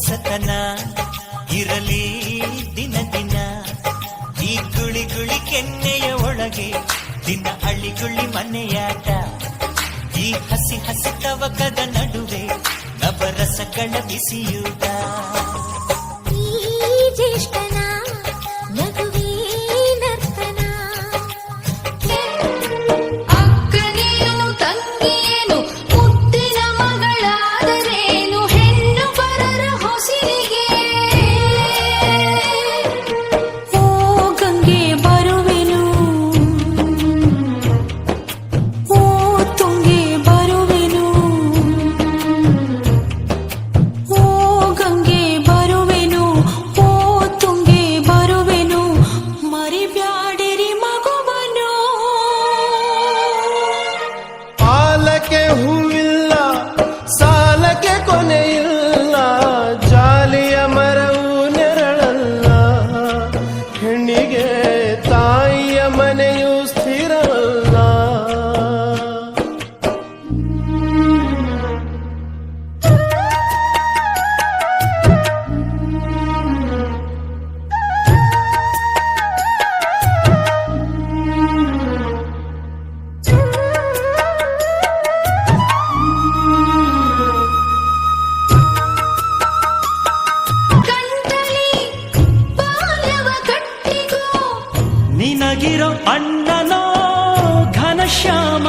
ಹೊಸತನ ಇರಲಿ ದಿನ ದಿನ. ಈ ಗುಳಿ ಗುಳಿ ಕೆನ್ನೆಯ ಒಳಗೆ ದಿನ ಅಳಿಗುಳಿ ಮನೆಯಾಟ. ಈ ಹಸಿ ಹಸಿ ತವಕದ ನಡುವೆ ನವರಸಗಳ ಬಿಸಿಯೂಟ. ಈ ಜ್ಯೇಷ್ಠನ ನಗುವೇ ನರ್ತನ. ಅಕ್ಕನೇನು ತಂಗಿಯೇನು ಮುದ್ದಿನ ಮಗಳಾದರೇನು ಹೆಣ್ಣು ಬರರ ಹೊಸಿರಿಗೆ. ಓ ಗಂಗೆ ಬರುವೆನು, ಓ ತುಂಗೆ ಬರುವೆನು, ಓ ಗಂಗೆ ಬರುವೆನು, ಓ ತುಂಗೆ ಬರುವೆನು, ಮರಿಬ್ಯಾಡಿರಿ ಮಗುವನು. ಆಲಕ್ಕೆ ಹೂವಿಲ್ಲ, ಸಾಲಕ್ಕೆ ಕೊನೆಯಿಲ್ಲ, ಜಾಲಿಯ ಮರವು ನೆರಳಲ್ಲ, ಹೆಣ್ಣಿಗೆ ತಾಯಿಯ ಮನೆಯು ಸ್ಥಿರವಲ್ಲ. ಗಂಟಲಿ ಬಾಲವ ಕಟ್ಟಿಗೋ ನಿನಗಿರೋ ಅಣ್ಣನೋ ಘನಶ್ಯಾಮ.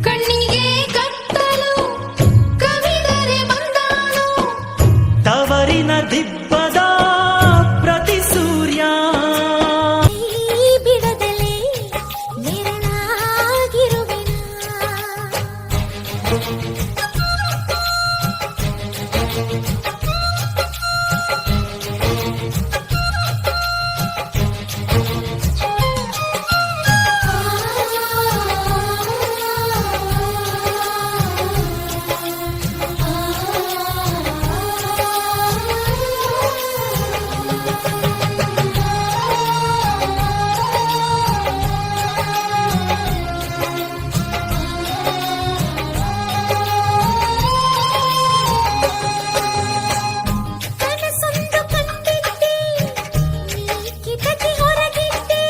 ಕಣ್ಣಿಗೆ ಕತ್ತಲು ಕವಿದರೆ ಬಂದಾನು. ತವರಿನ ದಿಬ್ಬದ ಪ್ರತಿ ಸೂರ್ಯ. ಈ ಬಿಡದಲೇ ನೆರಳಾಗಿರುವೆನ. ಕನಸೊಂದು ಕಂಡಿದ್ದೆ, ನೀ ಕಿಟಕಿ ಹೊರಗಿದ್ದೆ,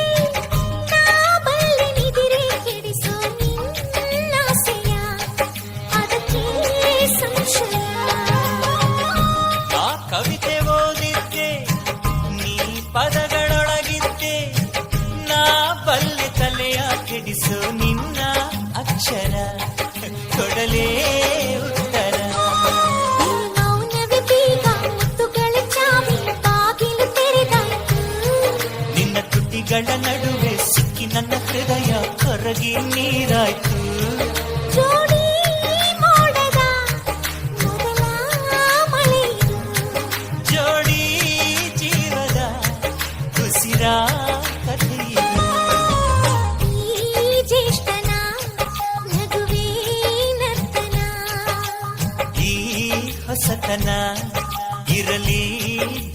ನಾ ಬಲ್ಲೆ ನಿದಿರೆ ಕೆಡಿಸೋ ನಿನ್ನಾಸೆಯ, ಅದಕ್ಕೆ ಸಂಶಯ. ಆ ಕವಿತೆ ಓದಿದ್ದೆ, ನೀ ಪದಗಳೊಳಗಿದ್ದೆ, ನಾ ಬಲ್ಲೆ ತಲೆಯ ಕೆಡಿಸು ನಿನ್ನ ಅಕ್ಷರ, ಕೊಡಲೇ ಉತ್ತರ. ಈ ಮೌನವೇ ಬೀಗ, ಮುತ್ತುಗಳ ಚಾವಿ, ಬಾಗಿಲು ತೆರೆದಾಯ್ತು. ನಿನ್ನ ತುಟಿಗಳ ನಡುವೆ ಸಿಕ್ಕಿ ನನ್ನ ಹೃದಯ ಕರಗಿ ನೀರಾಯ್ತು. ಜೋಡಿ ಮೋಡದ ಮೊದಲ ಮಳೆಯಿದು. ಜೋಡಿ ಜೀವದ ಉಸಿರ ಕಥೆಯಿದು. ಈ ಜ್ಯೇಷ್ಠನ ನಗುವೇ ನರ್ತನ. ಈ ಹೊಸತನ ಇರಲಿ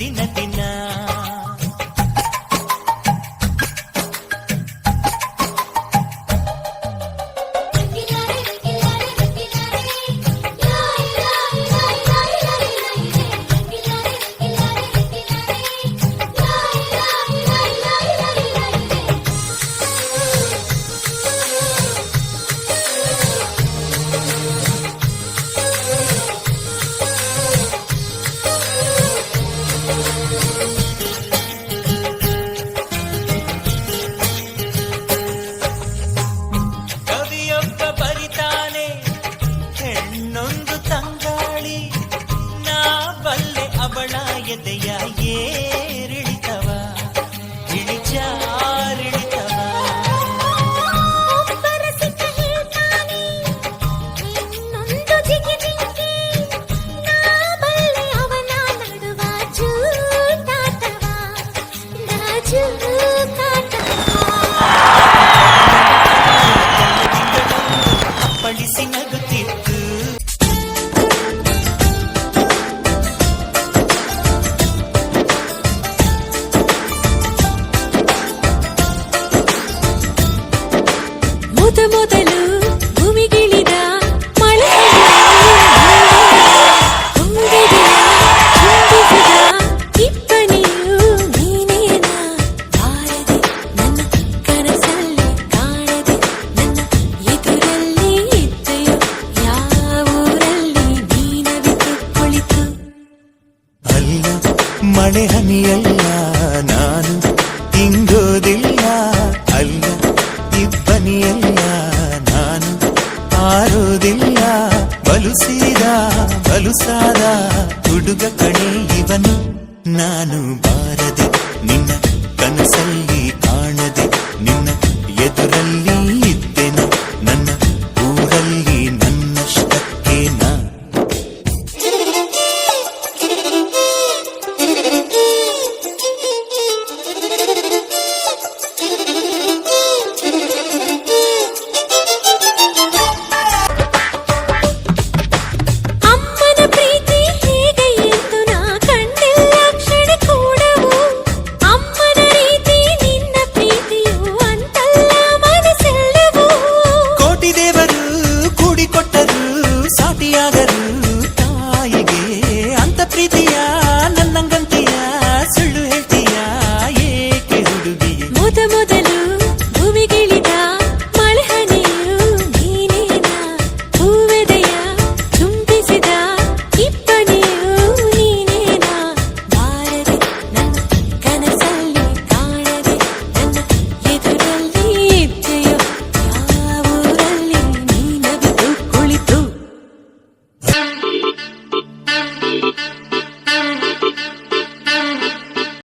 ದಿನ ದಿನ. ಕವಿಯೊಬ್ಬ ಬರಿತಾನೆ ಹೆಣ್ಣೊಂದು ತಂಗಾಳಿ, ನಾ ಬಲ್ಲೆ ಅವಳ ಎದೆಯ ಏರಿಳಿತವ, ಇಳಿಚಾರಿಳಿತವ. ಒಬ್ಬರ ಸಿಕ್ಕ ಹೇಳ್ತಾನೆ ಇನ್ನೊಂದು ಜಿಗಿಜಿಂಗಿ, ನಾ ಬಲ್ಲೆ ಅವನ ನಡುವ ಜೂಟಾಟವ, ಜೂಟಾಟವ. ಅಪ್ಪಳಿಸಿ ನಗುತ್ತಿತ್ತು. ಮೊದಲು ಭೂಮಿಗಿಳಿದ ಮಳೆ ಮಳೆ ಹನಿಯಲ್ಲ ನಾನು ಹಿಂಗೋದಿಲ್ಲ ಅಲ್ಲ ಇಬ್ಬನಿಯಲ್ಲ ನಾನು ಆರೋದಿಲ್ಲ ಬಲುಸಾದ ಹುಡುಗ ಕಣೆ ಇವನು ನಾನು ಬಾರದೆ ನಿನ್ನ ಕನಸಲ್ಲಿ ಕಾಣದೆ